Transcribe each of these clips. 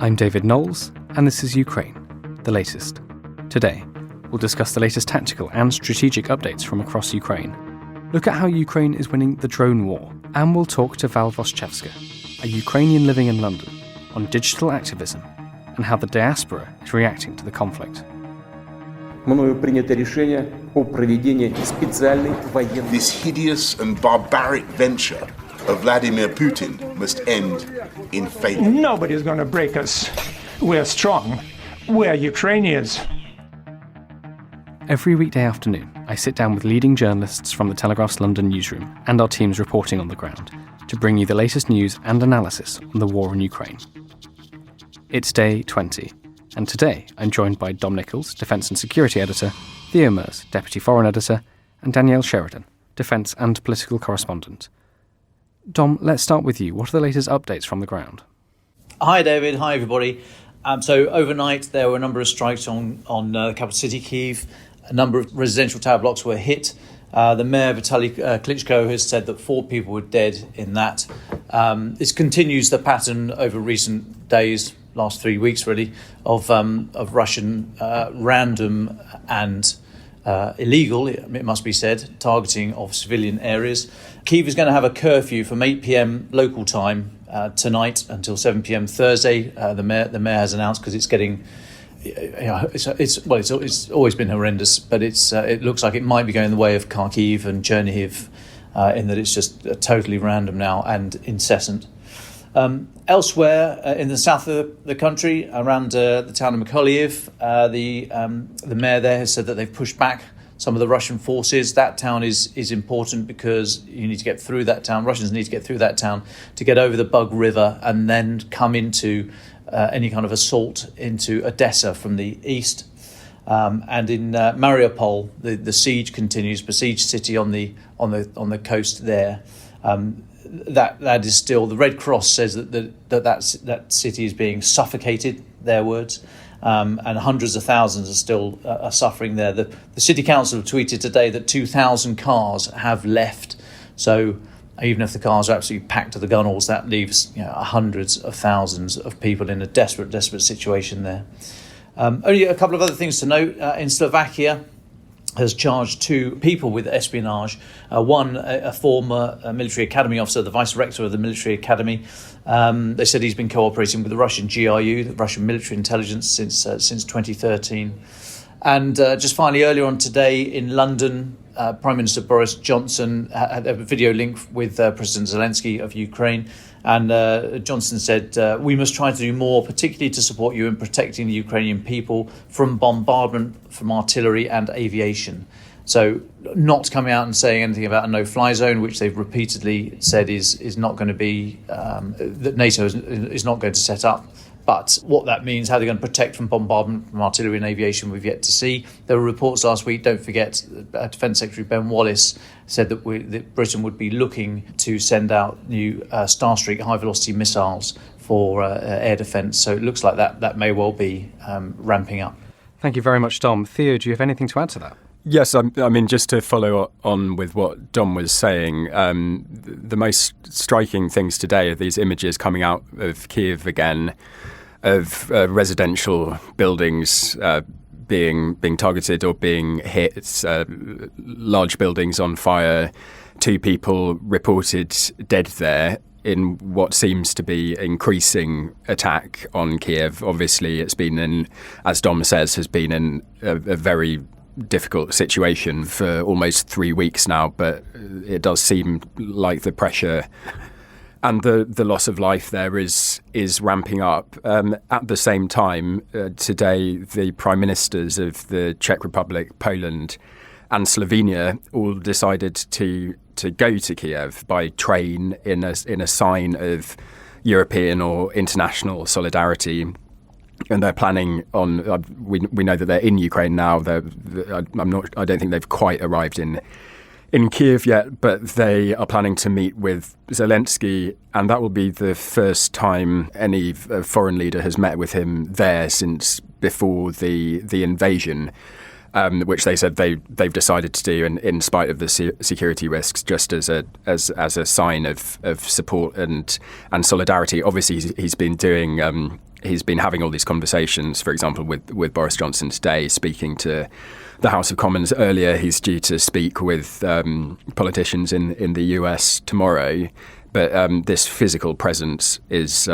I'm David Knowles, and this is Ukraine, the latest. Today, we'll discuss the latest tactical and strategic updates from across Ukraine, look at how Ukraine is winning the drone war, and we'll talk to Val Voshchevska, a Ukrainian living in London, on digital activism and how the diaspora is reacting to the conflict. This hideous and barbaric venture of Vladimir Putin must end in failure. Nobody's going to break us. We're strong. We're Ukrainians. Every weekday afternoon, I sit down with leading journalists from the Telegraph's London newsroom and our teams reporting on the ground to bring you the latest news and analysis on the war in Ukraine. It's day 20, and today I'm joined by Dom Nichols, Defence and Security Editor, Theo Mers, Deputy Foreign Editor, and Danielle Sheridan, Defence and Political Correspondent. Dom, let's start with you. What are the latest updates from the ground? Hi, David. Hi, everybody. So overnight, there were a number of strikes on the capital city, Kyiv. A number of residential tower blocks were hit. The mayor, Vitaly Klitschko, has said that 4 people were dead in that. This continues the pattern over recent days, last 3 weeks really, of Russian random and illegal, it must be said, targeting of civilian areas. Kyiv is going to have a curfew from 8 p.m. local time tonight until 7 p.m. Thursday. The mayor has announced, because it's getting, it's always been horrendous, but it looks like it might be going the way of Kharkiv and Chernihiv, in that it's just totally random now and incessant. Elsewhere in the south of the country, around the town of Mykolaiv, the mayor there has said that they've pushed back some of the Russian forces. That town is important because you need to get through that town. Russians need to get through that town to get over the Bug River and then come into any kind of assault into Odessa from the east. And in Mariupol, the siege continues, besieged city on the coast there. That is still, the Red Cross says that city is being suffocated, their words, and hundreds of thousands are still suffering there. The city council have tweeted today that 2,000 cars have left. So even if the cars are absolutely packed to the gunnels, that leaves hundreds of thousands of people in a desperate situation there. Only a couple of other things to note. In Slovakia, has charged 2 people with espionage. One, a former military academy officer, the vice rector of the military academy. They said he's been cooperating with the Russian GRU, the Russian military intelligence, since 2013. And just finally, earlier on today in London, Prime Minister Boris Johnson had a video link with President Zelensky of Ukraine. And Johnson said, we must try to do more, particularly to support you in protecting the Ukrainian people from bombardment from artillery and aviation. So not coming out and saying anything about a no-fly zone, which they've repeatedly said is not going to be, that NATO is not going to set up. But what that means, how they're going to protect from bombardment from artillery and aviation, we've yet to see. There were reports last week, don't forget, Defence Secretary Ben Wallace said that Britain would be looking to send out new Starstreak high-velocity missiles for air defence. So it looks like that may well be ramping up. Thank you very much, Dom. Theo, do you have anything to add to that? Yes, I mean, just to follow on with what Dom was saying, the most striking things today are these images coming out of Kyiv again, of residential buildings being targeted or being hit, large buildings on fire, 2 people reported dead there in what seems to be increasing attack on Kyiv. Obviously, it's been as Dom says, has been in a very difficult situation for almost 3 weeks now, but it does seem like the pressure and the loss of life there is ramping up. At the same time, today, the prime ministers of the Czech Republic, Poland and Slovenia all decided to go to Kiev by train in a sign of European or international solidarity. And they're planning on. We know that they're in Ukraine now. I don't think they've quite arrived in Kyiv yet, but they are planning to meet with Zelensky, and that will be the first time any foreign leader has met with him there since before the invasion, which they said they've decided to do in spite of the security risks, just as a sign of support and solidarity. Obviously, he's been doing he's been having all these conversations, for example, with Boris Johnson today, speaking to the House of Commons earlier. He's due to speak with politicians in the US tomorrow. But this physical presence is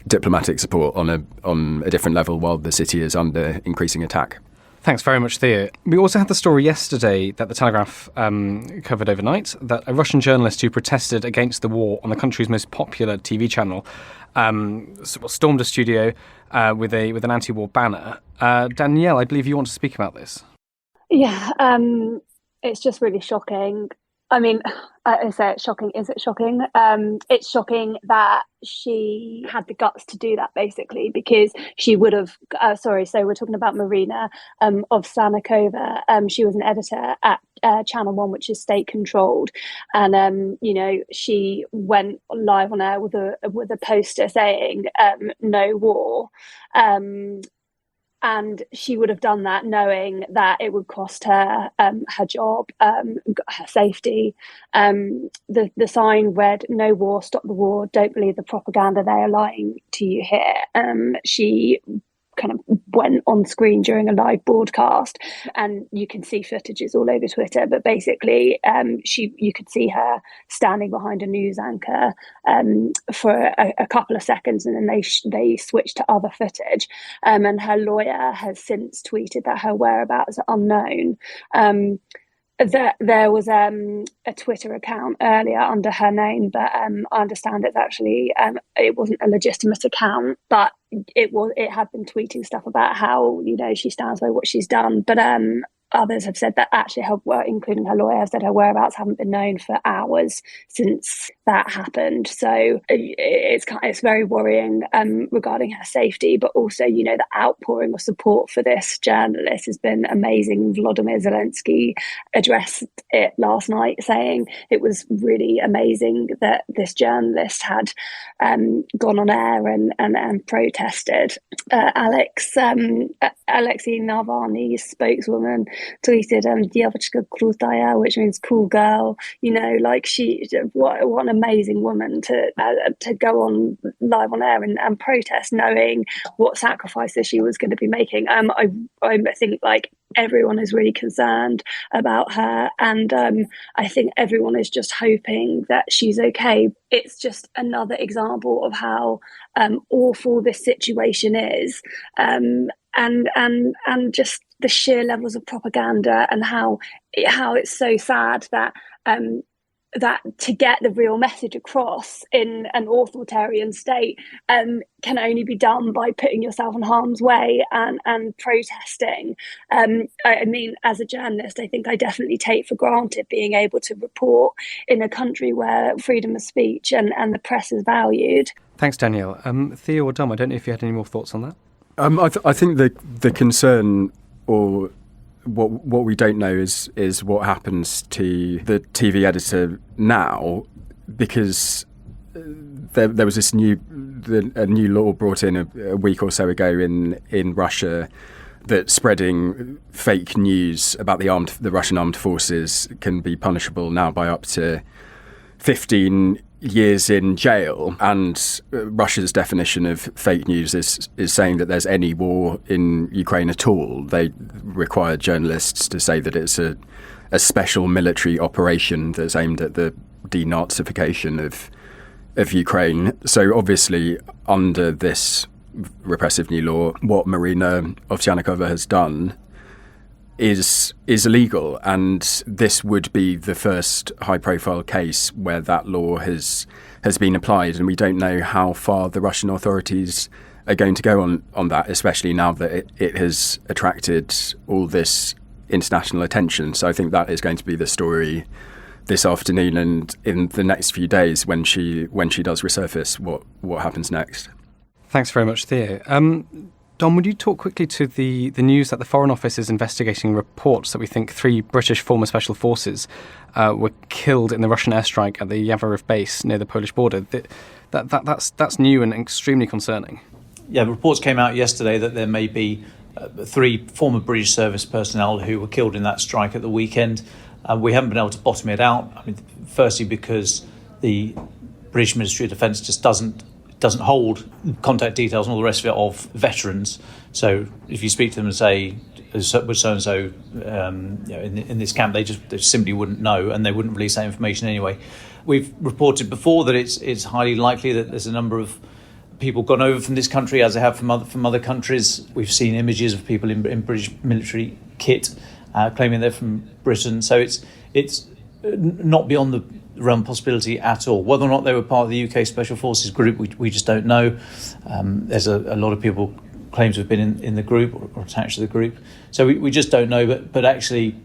diplomatic support on a different level while the city is under increasing attack. Thanks very much, Theo. We also had the story yesterday that the Telegraph covered overnight, that a Russian journalist who protested against the war on the country's most popular TV channel stormed a studio with an anti-war banner. Danielle, I believe you want to speak about this. Yeah, it's just really shocking. I mean, I say it's shocking. Is it shocking? It's shocking that she had the guts to do that, basically, because she would have. So we're talking about Marina of Snikova. She was an editor at Channel One, which is state controlled, and she went live on air with a poster saying "No war." And she would have done that knowing that it would cost her her job, her safety. The sign read, "No war, stop the war, don't believe the propaganda, they are lying to you here." She kind of went on screen during a live broadcast, and you can see footages all over Twitter, but basically you could see her standing behind a news anchor for a couple of seconds, and then they switched to other footage, and her lawyer has since tweeted that her whereabouts are unknown. There was a Twitter account earlier under her name, but I understand it's actually it wasn't a legitimate account, but it had been tweeting stuff about how she stands by what she's done. But others have said that actually including her lawyer, have said her whereabouts haven't been known for hours since that happened. So it's very worrying regarding her safety, but also the outpouring of support for this journalist has been amazing. Volodymyr Zelensky addressed it last night, saying it was really amazing that this journalist had gone on air and protested. Alexei Navalny's spokeswoman tweeted "Девочка крутая," which means cool girl. What an amazing woman to go on live on air and protest, knowing what sacrifices she was going to be making. I think everyone is really concerned about her, and I think everyone is just hoping that she's okay. It's just another example of how awful this situation is, and just the sheer levels of propaganda, and how it's so sad that to get the real message across in an authoritarian state can only be done by putting yourself in harm's way and protesting. I mean, as a journalist, I think I definitely take for granted being able to report in a country where freedom of speech and the press is valued. Thanks, Danielle. Theo or Dom, I don't know if you had any more thoughts on that. I think the concern, or what we don't know, is what happens to the TV editor now, because there was this new law brought in a week or so ago in Russia that spreading fake news about the Russian armed forces can be punishable now by up to 15 years in jail, and Russia's definition of fake news is saying that there's any war in Ukraine at all. They require journalists to say that it's a special military operation that's aimed at the denazification of Ukraine. So obviously, under this repressive new law, what Marina Snikova has done is illegal, and this would be the first high-profile case where that law has been applied, and we don't know how far the Russian authorities are going to go on that, especially now that it has attracted all this international attention. So I think that is going to be the story this afternoon and in the next few days when she does resurface what happens next. Thanks very much, Theo. Dom, would you talk quickly to the news that the Foreign Office is investigating reports that we think 3 British former special forces were killed in the Russian airstrike at the Yavoriv base near the Polish border? That's new and extremely concerning. Yeah, reports came out yesterday that there may be 3 former British service personnel who were killed in that strike at the weekend. We haven't been able to bottom it out. I mean, firstly, because the British Ministry of Defence just doesn't doesn't hold contact details and all the rest of it of veterans. So if you speak to them and say, was so-and-so in this camp, they simply wouldn't know, and they wouldn't release that information anyway. We've reported before that it's highly likely that there's a number of people gone over from this country, as they have from other countries. We've seen images of people in British military kit claiming they're from Britain. So it's not beyond the realm possibility at all. Whether or not they were part of the UK Special Forces group, we just don't know. There's a lot of people claim to have been in the group or attached to the group. So we just don't know. But actually,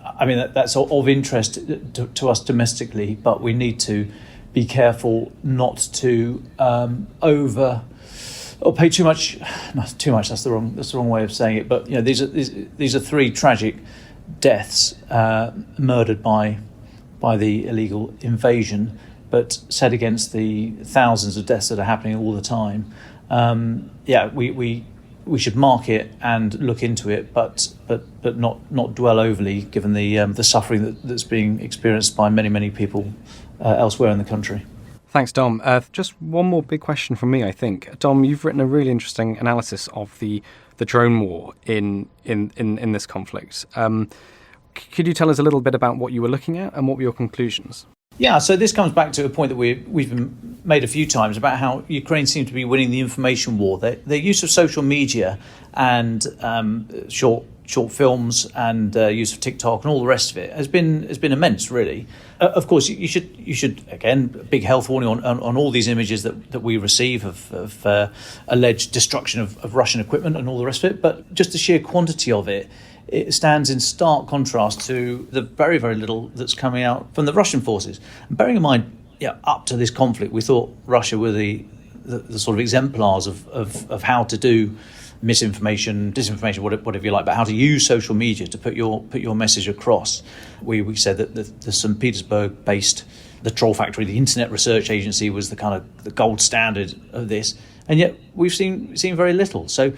I mean, that's of interest to us domestically, but we need to be careful not to pay too much. Not too much. That's the wrong way of saying it. But these are three tragic deaths murdered by the illegal invasion, but set against the thousands of deaths that are happening all the time. We should mark it and look into it, but not dwell overly, given the suffering that's being experienced by many people elsewhere in the country. Thanks, Dom. Just one more big question from me, I think. Dom, you've written a really interesting analysis of the drone war in this conflict. Could you tell us a little bit about what you were looking at and what were your conclusions? Yeah, so this comes back to a point that we've been made a few times about how Ukraine seems to be winning the information war. Their use of social media and short films and use of TikTok and all the rest of it has been immense, really. Of course, you should again, big health warning on all these images that we receive of alleged destruction of Russian equipment and all the rest of it. But just the sheer quantity of it stands in stark contrast to the very, very little that's coming out from the Russian forces. And bearing in mind, up to this conflict, we thought Russia were the sort of exemplars of how to do misinformation, disinformation, whatever you like, but how to use social media to put your message across. We said that the St. Petersburg-based, the Troll Factory, the Internet Research Agency, was the kind of the gold standard of this, and yet we've seen very little. So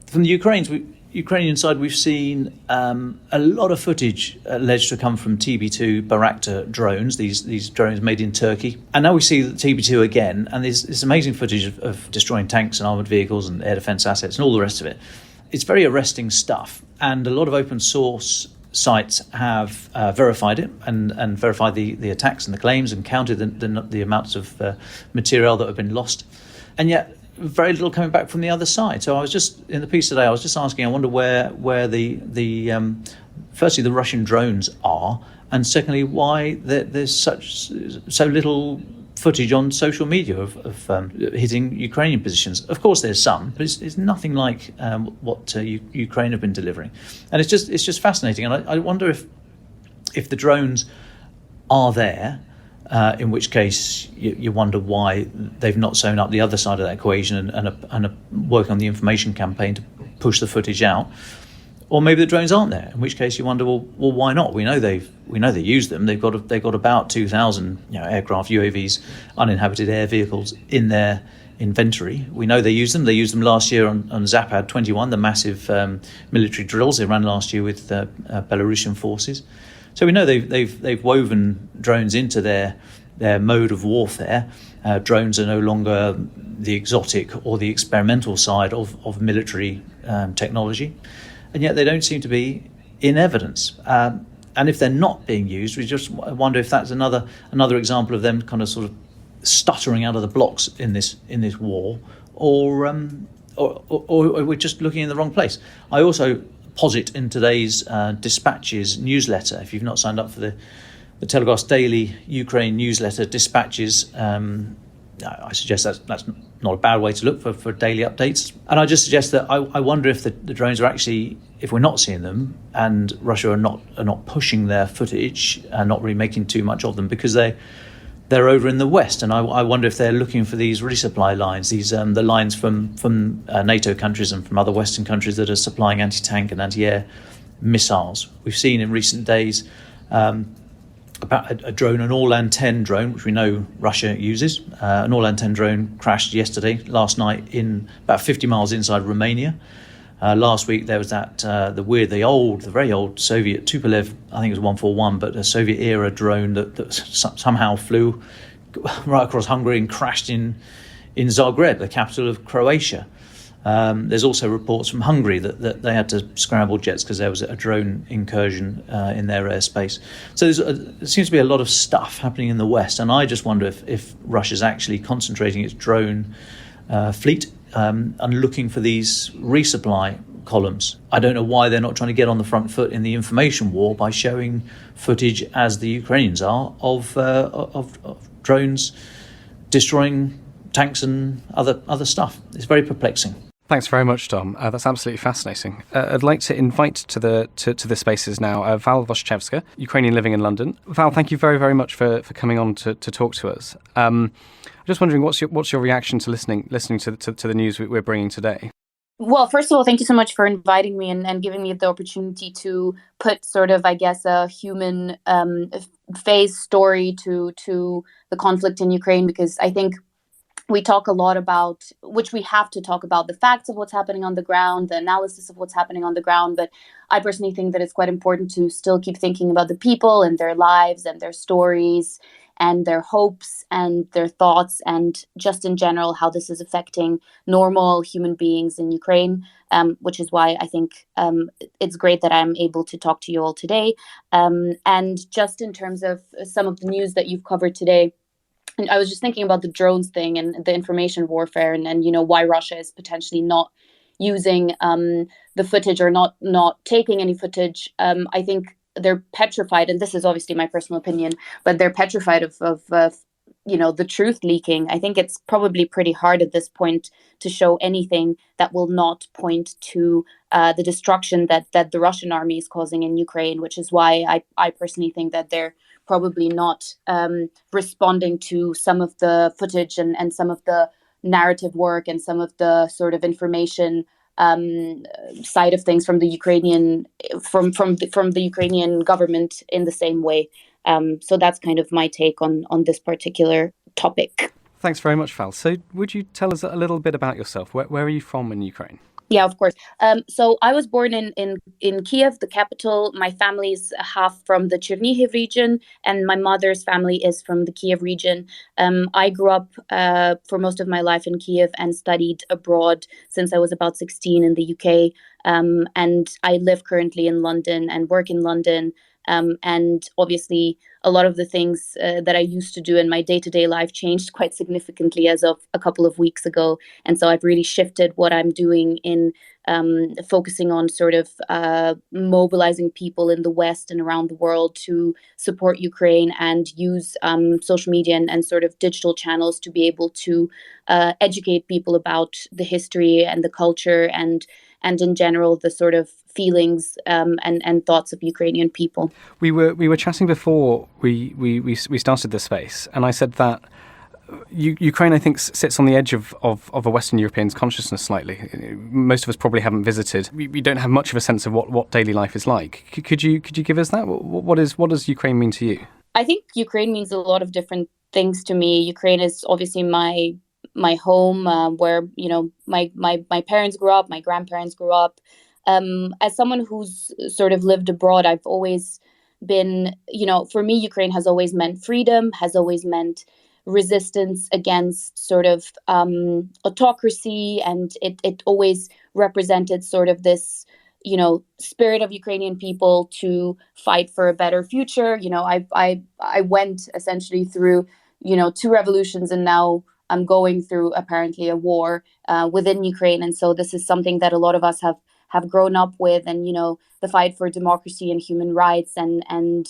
from the Ukrainian side, we've seen a lot of footage alleged to come from TB2 Bayraktar drones, these drones made in Turkey. And now we see TB2 again, and there's this amazing footage of destroying tanks and armoured vehicles and air defence assets and all the rest of it. It's very arresting stuff, and a lot of open source sites have verified it and verified the attacks and the claims and counted the amounts of material that have been lost. And yet very little coming back from the other side. So I was just in the piece today, I was just asking, I wonder where the firstly the Russian drones are, and secondly why there's so little footage on social media of hitting Ukrainian positions. Of course there's some, but it's nothing like what Ukraine have been delivering. And it's just fascinating. And I wonder if the drones are there, in which case you wonder why they've not sewn up the other side of that equation and are working on the information campaign to push the footage out. Or maybe the drones aren't there, in which case you wonder, well, why not? We know they use them. They've got about 2,000 aircraft, UAVs, uninhabited air vehicles in their inventory. We know they use them. They used them last year on Zapad 21, the massive military drills they ran last year with Belarusian forces. So we know they've woven drones into their mode of warfare. Drones are no longer the exotic or the experimental side of military technology, and yet they don't seem to be in evidence. And if they're not being used, we just wonder if that's another example of them kind of sort of stuttering out of the blocks in this war, or we're just looking in the wrong place. I also posit in today's Dispatches newsletter, if you've not signed up for the Telegraph's daily Ukraine newsletter, Dispatches, I suggest that's not a bad way to look for daily updates. And I just suggest that I wonder if the drones are actually, if we're not seeing them and Russia are not pushing their footage and not really making too much of them because they're over in the West, and I wonder if they're looking for these resupply lines, these the lines from NATO countries and from other Western countries that are supplying anti-tank and anti-air missiles. We've seen in recent days about a drone, an Orlan-10 drone, which we know Russia uses. An Orlan-10 drone crashed last night, in about 50 miles inside Romania. Last week there was that the very old Soviet Tupolev, I think it was 141, but a Soviet-era drone that somehow flew right across Hungary and crashed in in Zagreb, the capital of Croatia. There's also reports from Hungary that they had to scramble jets because there was a drone incursion in their airspace. So there seems to be a lot of stuff happening in the West, and I just wonder if Russia's actually concentrating its drone fleet and looking for these resupply columns. I don't know why they're not trying to get on the front foot in the information war by showing footage, as the Ukrainians are, of drones destroying tanks and other stuff. It's very perplexing. Thanks very much, Dom. That's absolutely fascinating. I'd like to invite to the spaces now Val Voshchevska, Ukrainian living in London. Val, thank you very, very much for coming on to talk to us. I'm just wondering, what's your reaction to listening to the news we're bringing today? Well, first of all, thank you so much for inviting me and giving me the opportunity to put sort of, I guess, a human phase story to the conflict in Ukraine, because I think we talk a lot about, which we have to talk about, the facts of what's happening on the ground, the analysis of what's happening on the ground. But I personally think that it's quite important to still keep thinking about the people and their lives and their stories and their hopes and their thoughts, and just in general how this is affecting normal human beings in Ukraine, which is why I think it's great that I'm able to talk to you all today. And just in terms of some of the news that you've covered today, and I was just thinking about the drones thing and the information warfare, and why Russia is potentially not using the footage or not taking any footage. I think they're petrified, and this is obviously my personal opinion, but they're petrified of the truth leaking. I think it's probably pretty hard at this point to show anything that will not point to the destruction that the Russian army is causing in Ukraine, which is why I personally think that they're probably not responding to some of the footage and some of the narrative work and some of the sort of information side of things from the Ukrainian from the Ukrainian government in the same way. So that's kind of my take on this particular topic. Thanks very much, Val. So would you tell us a little bit about yourself? Where are you from in Ukraine? Yeah, of course. So I was born in Kiev, the capital. My family's half from the Chernihiv region, and my mother's family is from the Kiev region. I grew up for most of my life in Kiev and studied abroad since I was about 16 in the UK. And I live currently in London and work in London. And obviously, a lot of the things that I used to do in my day-to-day life changed quite significantly as of a couple of weeks ago. And so I've really shifted what I'm doing in focusing on sort of mobilizing people in the West and around the world to support Ukraine and use social media and sort of digital channels to be able to educate people about the history and the culture and in general the sort of feelings and thoughts of Ukrainian people. We were chatting before we started this space, and I said that Ukraine, I think, sits on the edge of a Western European's consciousness slightly. Most of us probably haven't visited. We don't have much of a sense of what daily life is like. Could you give us that? What does Ukraine mean to you? I think Ukraine means a lot of different things to me. Ukraine is obviously my home, where my parents grew up, my grandparents grew up. As someone who's sort of lived abroad, I've always been, for me, Ukraine has always meant freedom, has always meant resistance against sort of autocracy, and it always represented sort of this, spirit of Ukrainian people to fight for a better future. I went essentially through, 2 revolutions, and now I'm going through apparently a war within Ukraine, and so this is something that a lot of us have grown up with, and the fight for democracy and human rights and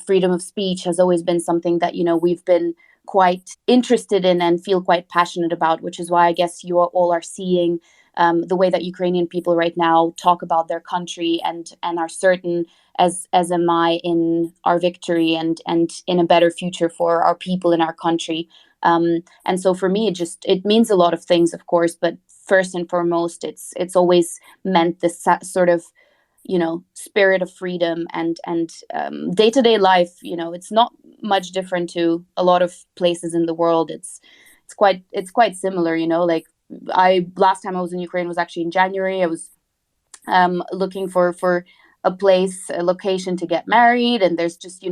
freedom of speech has always been something that we've been quite interested in and feel quite passionate about, which is why I guess you all are seeing the way that Ukrainian people right now talk about their country and are certain, as am I, in our victory and in a better future for our people in our country. And so for me, it means a lot of things, of course, but first and foremost, it's always meant this sort of, spirit of freedom and day-to-day life. It's not much different to a lot of places in the world. It's quite similar. Like last time I was in Ukraine was actually in January. I was looking for a location to get married, and there's just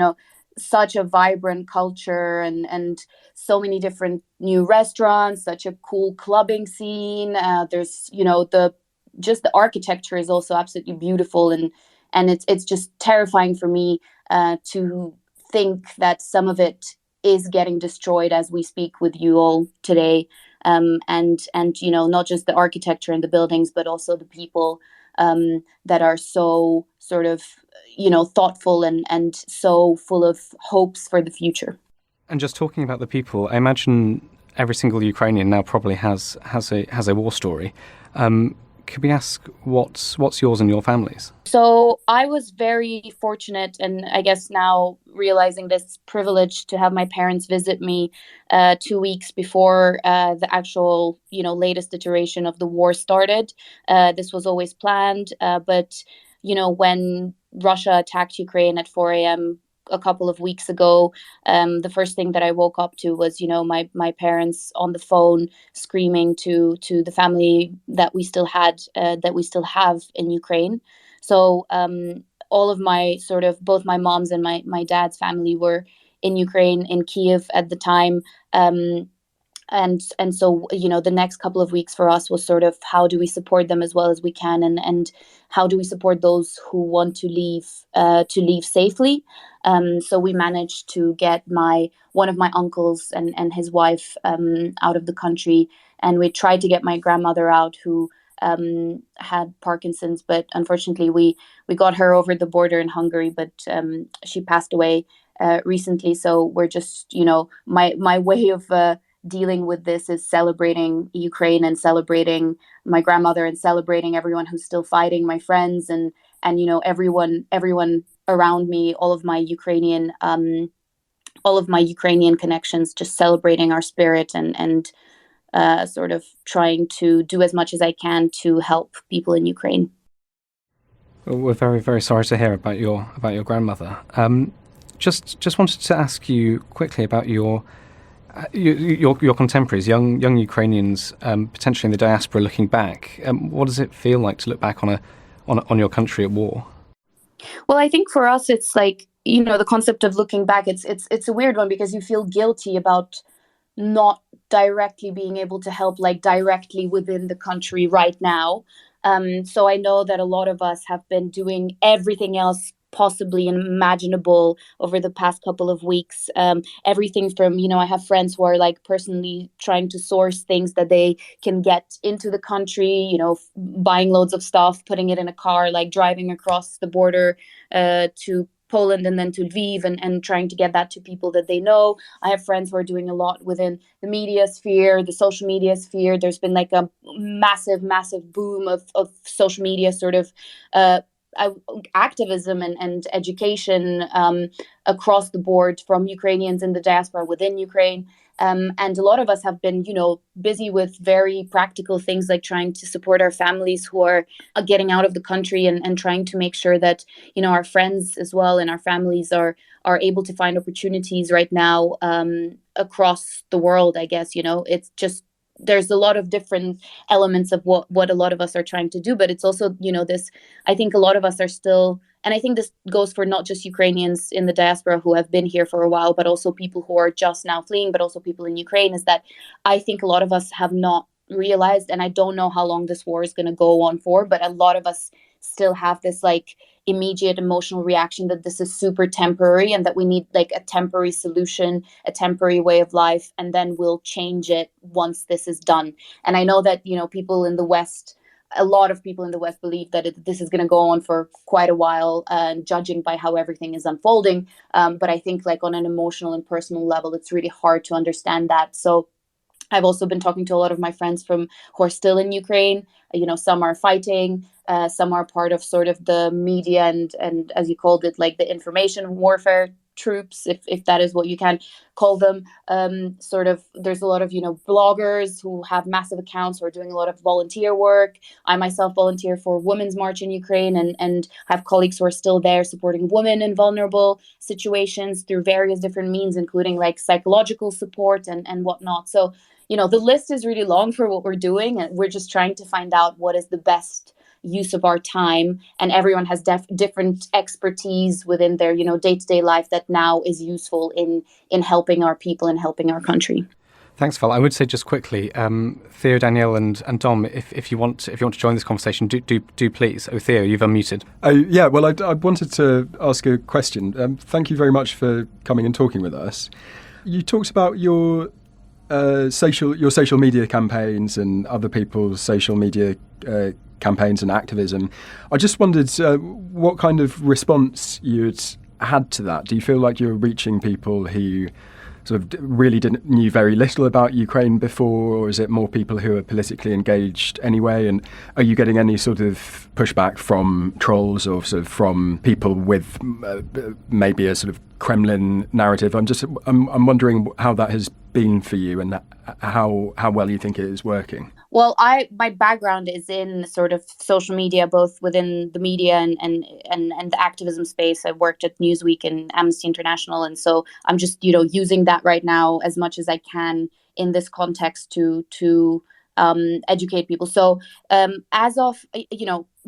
such a vibrant culture and so many different new restaurants, such a cool clubbing scene. There's, the architecture is also absolutely beautiful, and it's just terrifying for me to think that some of it is getting destroyed as we speak with you all today. And not just the architecture and the buildings, but also the people that are so sort of thoughtful and so full of hopes for the future. And just talking about the people, I imagine every single Ukrainian now probably has a war story. Could we ask what's yours and your family's? So I was very fortunate, and I guess now realizing this privilege, to have my parents visit me 2 weeks before the actual, latest iteration of the war started. This was always planned, but when Russia attacked Ukraine at 4 a.m. a couple of weeks ago, the first thing that I woke up to was, my parents on the phone screaming to the family that we still have in Ukraine. So all of my both my mom's and my dad's family were in Ukraine, in Kiev at the time. And so the next couple of weeks for us was sort of, how do we support them as well as we can, and how do we support those who want to leave safely. So we managed to get one of my uncles and his wife out of the country, and we tried to get my grandmother out, who had Parkinson's, but unfortunately we got her over the border in Hungary, but she passed away recently. So we're just, my way of dealing with this is celebrating Ukraine and celebrating my grandmother and celebrating everyone who's still fighting, my friends and everyone around me, all of my Ukrainian connections, just celebrating our spirit and sort of trying to do as much as I can to help people in Ukraine. Well, we're very, very sorry to hear about your grandmother. Just wanted to ask you quickly about your contemporaries, young Ukrainians, potentially in the diaspora, looking back. What does it feel like to look back on your country at war? Well, I think for us, it's like, the concept of looking back. It's a weird one, because you feel guilty about not directly being able to help, like directly within the country right now. So I know that a lot of us have been doing everything else possibly imaginable over the past couple of weeks. Everything from, I have friends who are like personally trying to source things that they can get into the country, buying loads of stuff, putting it in a car, like driving across the border to Poland and then to Lviv, and trying to get that to people that they know. I have friends who are doing a lot within the media sphere, the social media sphere. There's been like a massive boom of social media sort of activism and education across the board from Ukrainians in the diaspora within Ukraine. And a lot of us have been, busy with very practical things, like trying to support our families who are getting out of the country, and trying to make sure that, our friends as well and our families are able to find opportunities right now across the world. I guess, it's just, there's a lot of different elements of what a lot of us are trying to do, but it's also, this, I think a lot of us are still, and I think this goes for not just Ukrainians in the diaspora who have been here for a while, but also people who are just now fleeing, but also people in Ukraine, is that I think a lot of us have not realized, and I don't know how long this war is going to go on for, but a lot of us still have this like immediate emotional reaction that this is super temporary, and that we need like a temporary solution, a temporary way of life, and then we'll change it once this is done. And I know that, people in the West, a lot of people in the West believe that this is going to go on for quite a while, judging by how everything is unfolding. But I think like on an emotional and personal level, it's really hard to understand that. So I've also been talking to a lot of my friends who are still in Ukraine. Some are fighting, some are part of sort of the media and as you called it, like the information warfare troops, if that is what you can call them. Sort of, there's a lot of, bloggers who have massive accounts who are doing a lot of volunteer work. I myself volunteer for Women's March in Ukraine, and have colleagues who are still there supporting women in vulnerable situations through various different means, including like psychological support and whatnot. So, the list is really long for what we're doing, and we're just trying to find out what is the best use of our time, and everyone has different expertise within their, day-to-day life that now is useful in helping our people and helping our country. Thanks, Val. I would say just quickly, Theo, Danielle, and Dom, if you want to join this conversation, do please. Oh, Theo, you've unmuted. Yeah. Well, I wanted to ask a question. Thank you very much for coming and talking with us. You talked about your social media campaigns and other people's social media campaigns and activism. I just wondered what kind of response you'd had to that. Do you feel like you're reaching people who sort of really knew very little about Ukraine before, or is it more people who are politically engaged anyway? And are you getting any sort of pushback from trolls or sort of from people with maybe a sort of Kremlin narrative? I'm wondering how that has been for you and how well you think it is working. Well, my background is in sort of social media, both within the media and the activism space. I worked at Newsweek and Amnesty International, and so I'm just using that right now as much as I can in this context to educate people. So as of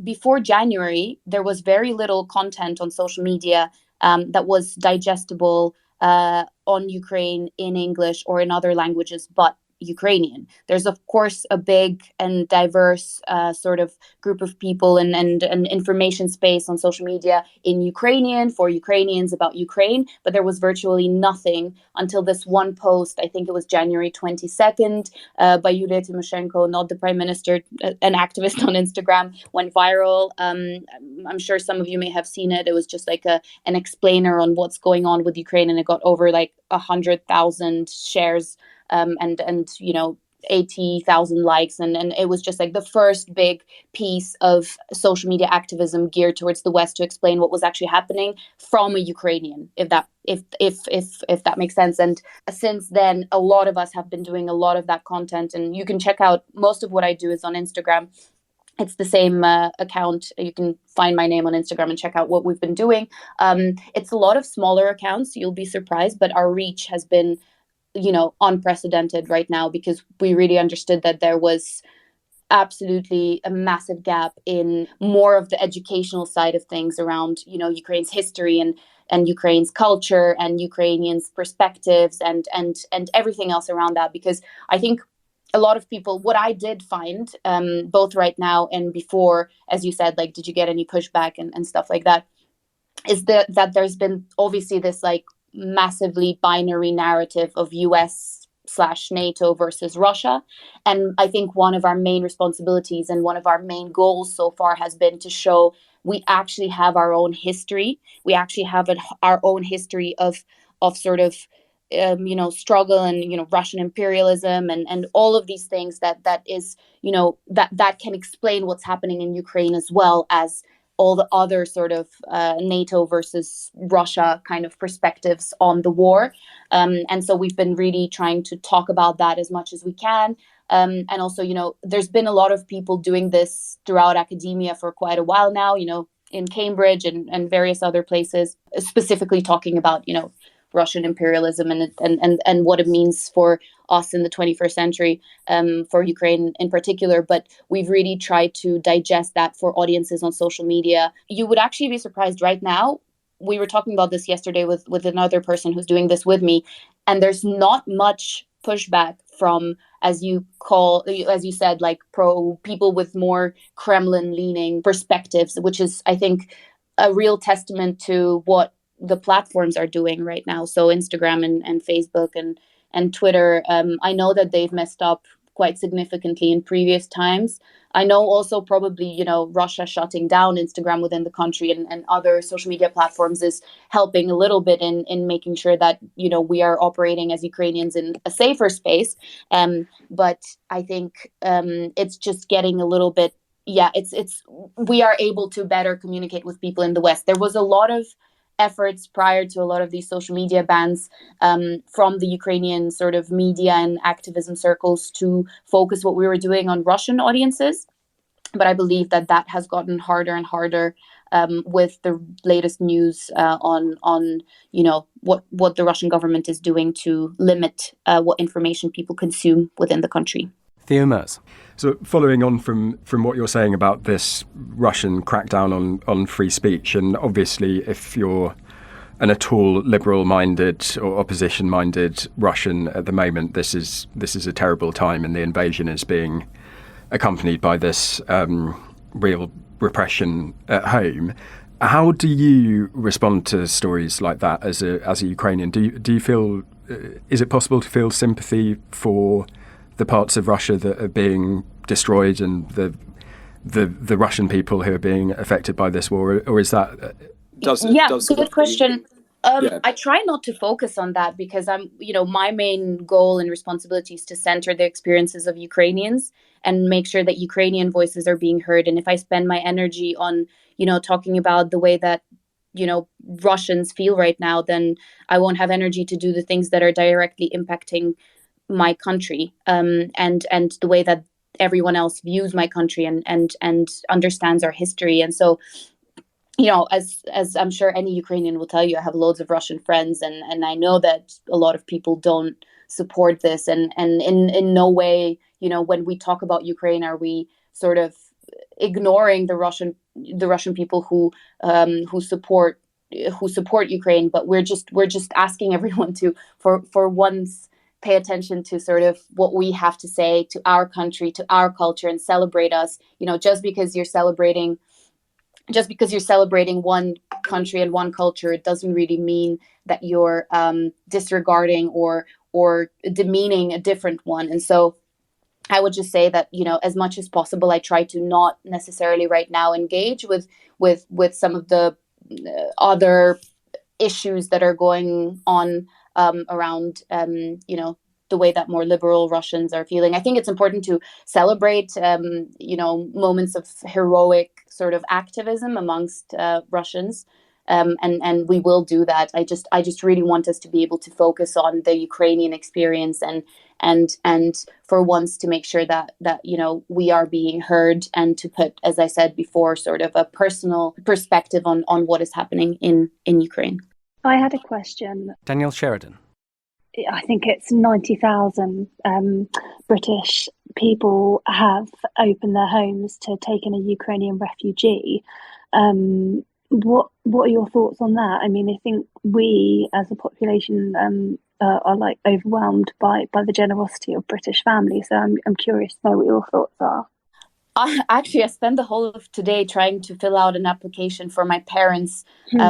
before January, there was very little content on social media that was digestible on Ukraine in English or in other languages, but Ukrainian. There's of course a big and diverse sort of group of people and information space on social media in Ukrainian for Ukrainians about Ukraine, but there was virtually nothing until this one post, I think it was January 22nd, by Yulia Tymoshenko, not the Prime Minister, an activist on Instagram, went viral. I'm sure some of you may have seen it. It was just like an explainer on what's going on with Ukraine, and it got over like 100,000 shares and 80,000 likes, and it was just like the first big piece of social media activism geared towards the West to explain what was actually happening from a Ukrainian, if that makes sense. And since then, a lot of us have been doing a lot of that content, and you can check out most of what I do is on Instagram. It's the same account. You can find my name on Instagram and check out what we've been doing. It's a lot of smaller accounts. You'll be surprised, but our reach has been unprecedented right now, because we really understood that there was absolutely a massive gap in more of the educational side of things around, Ukraine's history and Ukraine's culture and Ukrainians' perspectives and everything else around that. Because I think a lot of people, what I did find, both right now and before, as you said, like, did you get any pushback and stuff like that, is that there's been obviously this like massively binary narrative of US/NATO versus Russia. And I think one of our main responsibilities and one of our main goals so far has been to show we actually have our own history. We actually have our own history of sort of struggle and Russian imperialism and all of these things that is that can explain what's happening in Ukraine, as well as all the other sort of NATO versus Russia kind of perspectives on the war. And so we've been really trying to talk about that as much as we can. And also, there's been a lot of people doing this throughout academia for quite a while now, in Cambridge and various other places, specifically talking about, Russian imperialism and what it means for us in the 21st century, for Ukraine in particular. But we've really tried to digest that for audiences on social media. You would actually be surprised right now. We were talking about this yesterday with another person who's doing this with me, and there's not much pushback from, as you said, like pro people with more Kremlin leaning perspectives, which is, I think, a real testament to what the platforms are doing right now. So Instagram and Facebook and Twitter, I know that they've messed up quite significantly in previous times. I know also probably, Russia shutting down Instagram within the country and other social media platforms is helping a little bit in making sure that, we are operating as Ukrainians in a safer space. But I think it's just getting a little bit, we are able to better communicate with people in the West. There was a lot of efforts prior to a lot of these social media bans from the Ukrainian sort of media and activism circles to focus what we were doing on Russian audiences. But I believe that has gotten harder and harder with the latest news on what the Russian government is doing to limit what information people consume within the country. Theo Mers. So following on from what you're saying about this Russian crackdown on free speech, and obviously if you're an at all liberal-minded or opposition-minded Russian at the moment, this is a terrible time, and the invasion is being accompanied by this real repression at home. How do you respond to stories like that as a Ukrainian? Do you feel is it possible to feel sympathy for the parts of Russia that are being destroyed and the Russian people who are being affected by this war, or is that? Good question. I try not to focus on that because my main goal and responsibility is to center the experiences of Ukrainians and make sure that Ukrainian voices are being heard. And if I spend my energy on, talking about the way that, Russians feel right now, then I won't have energy to do the things that are directly impacting my country, and the way that everyone else views my country and understands our history. And so, as I'm sure any Ukrainian will tell you, I have loads of Russian friends, and I know that a lot of people don't support this. And in no way, when we talk about Ukraine, are we sort of ignoring the Russian people who support Ukraine. But we're just asking everyone to for once pay attention to sort of what we have to say to our country, to our culture, and celebrate us. Just because you're celebrating one country and one culture, it doesn't really mean that you're disregarding or demeaning a different one. And so I would just say that, as much as possible, I try to not necessarily right now engage with some of the other issues that are going on around, the way that more liberal Russians are feeling. I think it's important to celebrate, moments of heroic sort of activism amongst Russians. And we will do that. I just really want us to be able to focus on the Ukrainian experience and for once to make sure that we are being heard, and to put, as I said before, sort of a personal perspective on what is happening in Ukraine. I had a question. Danielle Sheridan. I think it's 90,000 British people have opened their homes to take in a Ukrainian refugee. What are your thoughts on that? I mean, I think we as a population are like overwhelmed by the generosity of British families. So I'm curious to know what your thoughts are. I spent the whole of today trying to fill out an application for my parents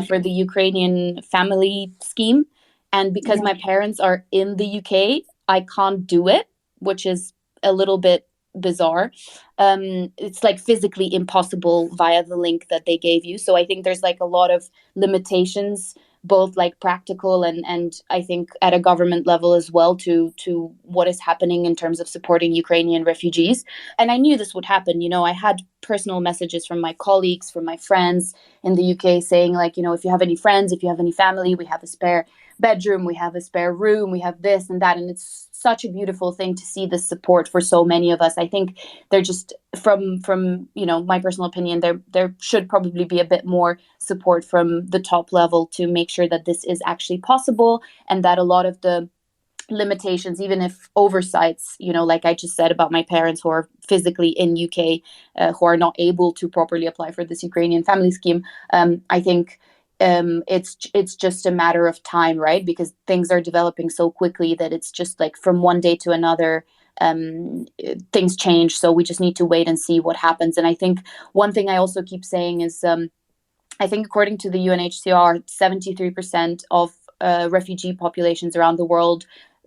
for the Ukrainian family scheme. And because my parents are in the UK, I can't do it, which is a little bit bizarre. It's like physically impossible via the link that they gave you. So I think there's like a lot of limitations, both like practical and I think at a government level as well, to what is happening in terms of supporting Ukrainian refugees. And I knew this would happen. I had personal messages from my colleagues, from my friends in the UK saying like, if you have any friends, if you have any family, we have a spare bedroom, we have a spare room, we have this and that. And it's such a beautiful thing to see the support for so many of us. I think they're just from my personal opinion, there should probably be a bit more support from the top level to make sure that this is actually possible, and that a lot of the limitations, even if oversights, like I just said about my parents who are physically in UK, who are not able to properly apply for this Ukrainian family scheme, I think it's just a matter of time, right? Because things are developing so quickly that it's just like from one day to another, things change. So we just need to wait and see what happens. And I think one thing I also keep saying is, I think according to the UNHCR, 73% of refugee populations around the world,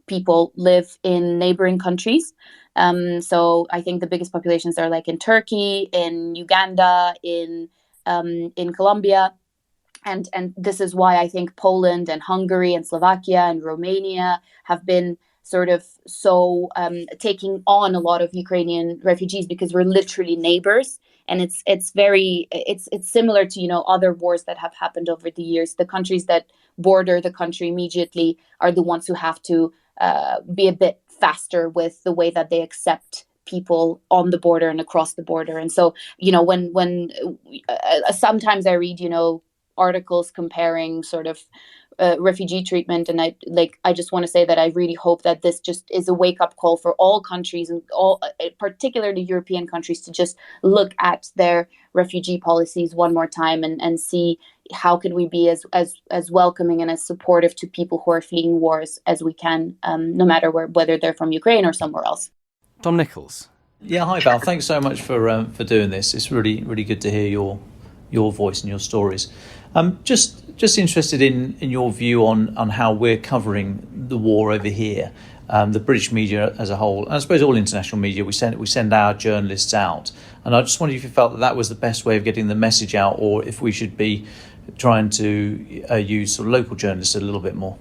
people live in neighboring countries. So I think the biggest populations are like in Turkey, in Uganda, in Colombia. And this is why I think Poland and Hungary and Slovakia and Romania have been sort of so taking on a lot of Ukrainian refugees, because we're literally neighbors. And it's similar to, other wars that have happened over the years. The countries that border the country immediately are the ones who have to be a bit faster with the way that they accept people on the border and across the border. And so, when sometimes I read, articles comparing sort of refugee treatment. And I just want to say that I really hope that this just is a wake-up call for all countries, and all particularly European countries, to just look at their refugee policies one more time and see how can we be as welcoming and as supportive to people who are fleeing wars as we can, no matter whether they're from Ukraine or somewhere else. Dom Nichols. Yeah, hi Val. Thanks so much for doing this. It's really, really good to hear your voice and your stories. Just interested in your view on how we're covering the war over here. The British media as a whole, and I suppose all international media, we send our journalists out. And I just wondered if you felt that was the best way of getting the message out, or if we should be trying to use sort of local journalists a little bit more.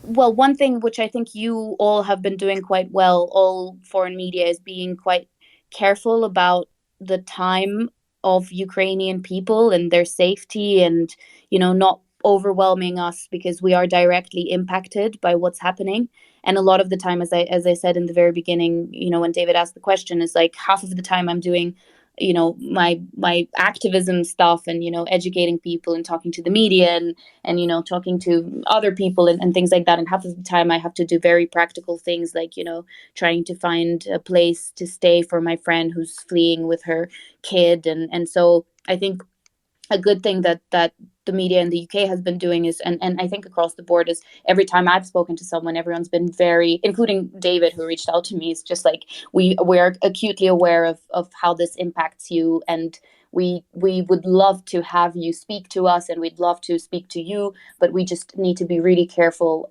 Well, one thing which I think you all have been doing quite well, all foreign media, is being quite careful about the time of Ukrainian people and their safety, and, not overwhelming us, because we are directly impacted by what's happening. And a lot of the time, as I said in the very beginning, when David asked the question, is like half of the time I'm doing my activism stuff and, educating people and talking to the media and talking to other people and things like that. And half of the time I have to do very practical things like, trying to find a place to stay for my friend who's fleeing with her kid. And so I think a good thing that the media in the UK has been doing is, and I think across the board, is every time I've spoken to someone, everyone's been very, including David, who reached out to me, is just like, we are acutely aware of how this impacts you, and we would love to have you speak to us, and we'd love to speak to you, but we just need to be really careful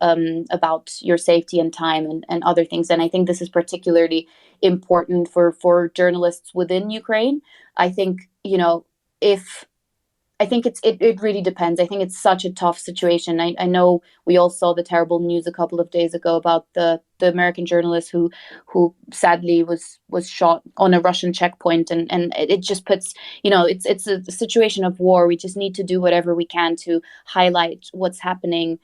about your safety and time and other things. And I think this is particularly important for journalists within Ukraine. I think, I think it really depends. I think it's such a tough situation. I know we all saw the terrible news a couple of days ago about the American journalist who sadly was shot on a Russian checkpoint, and it just puts, it's a situation of war. We just need to do whatever we can to highlight what's happening,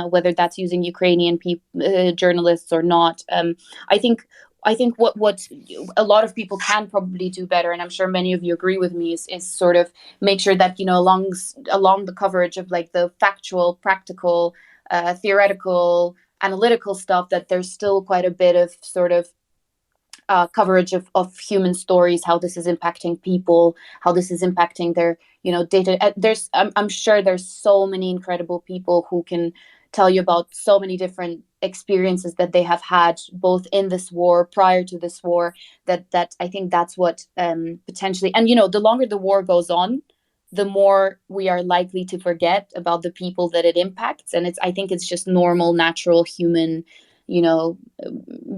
whether that's using Ukrainian journalists or not. I think what a lot of people can probably do better, and I'm sure many of you agree with me, is sort of make sure that, along the coverage of like the factual, practical, theoretical, analytical stuff, that there's still quite a bit of sort of coverage of human stories, how this is impacting people, how this is impacting their, data. I'm sure there's so many incredible people who can tell you about so many different experiences that they have had both in this war, prior to this war, that I think that's what potentially, and the longer the war goes on, the more we are likely to forget about the people that it impacts. And I think it's just normal, natural human,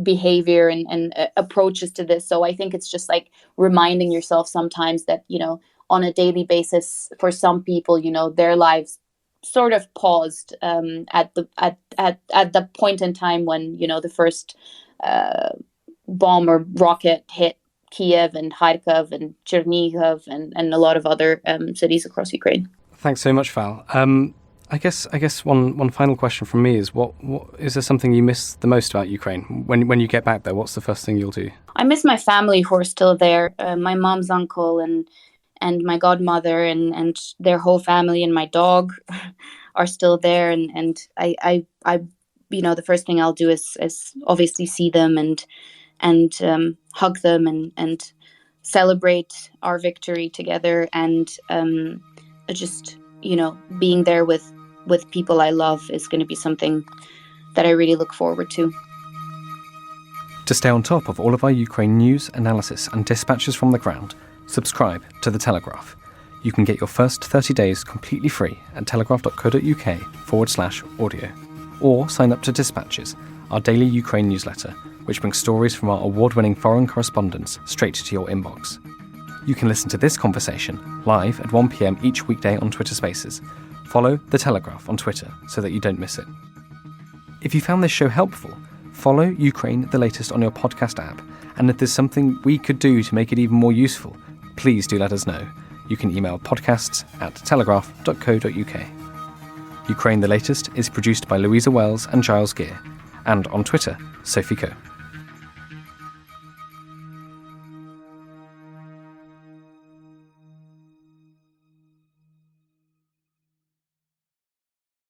behavior and approaches to this. So I think it's just like reminding yourself sometimes that, on a daily basis, for some people, their lives sort of paused at the point in time when the first bomb or rocket hit Kiev and Kharkiv and Chernihiv and a lot of other cities across Ukraine. Thanks so much, Val. I guess one final question from me is, what is there something you miss the most about Ukraine? When you get back there, what's the first thing you'll do? I miss my family who are still there, my mom's uncle and my godmother and their whole family, and my dog are still there. And I the first thing I'll do is obviously see them and hug them and celebrate our victory together, and just being there with people I love is going to be something that I really look forward to. To stay on top of all of our Ukraine news, analysis and dispatches from the ground, subscribe to The Telegraph. You can get your first 30 days completely free at telegraph.co.uk/audio. Or sign up to Dispatches, our daily Ukraine newsletter, which brings stories from our award-winning foreign correspondents straight to your inbox. You can listen to this conversation live at 1 p.m. each weekday on Twitter Spaces. Follow The Telegraph on Twitter so that you don't miss it. If you found this show helpful, follow Ukraine the Latest on your podcast app, and if there's something we could do to make it even more useful, please do let us know. You can email podcasts@telegraph.co.uk. Ukraine the Latest is produced by Louisa Wells and Giles Gear, and on Twitter, Sophie Coe.